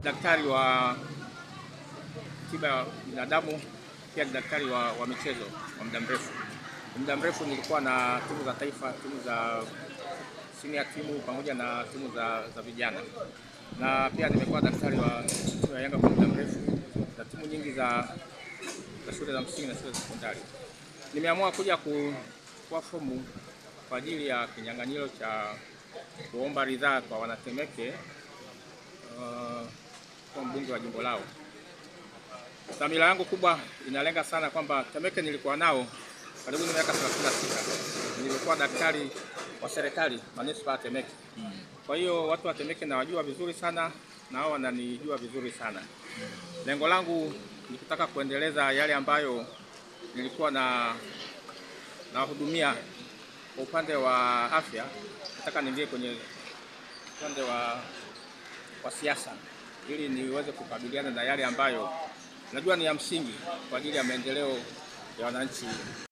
Daktari wa tiba ya binadamu, pia ni daktari wa michezo kwa muda mrefu. Muda mrefu nilikuwa na timu za taifa, timu za senior timu pamoja na timu za vijana. Na pia nimekuwa daktari wa timu ya Yanga kwa muda mrefu na timu nyingi za shule za msingi na shule za sekondari. Nimeamua kuja kuchukua fomu kwa ajili ya kinyang'anyiro cha kuomba ridhaa kwa wanatemeke kwa mbunge wa jimbo lao. Dhamira yangu kubwa inalenga sana kwamba Temeke nilikuwa nao karibu miaka 36. Nilikuwa daktari wa serikali manispaa ya Temeke. Kwa hiyo watu wa Temeke nawajua vizuri sana na hao wananijua vizuri sana. Lengo langu ni kutaka kuendeleza yale ambayo nilikuwa na hudumia kwa upande wa afya. Nataka niingie kwenye upande wa siasa ili niweze kukabiliana na yale ambayo najua ni ya msingi kwa ajili ya maendeleo ya wananchi.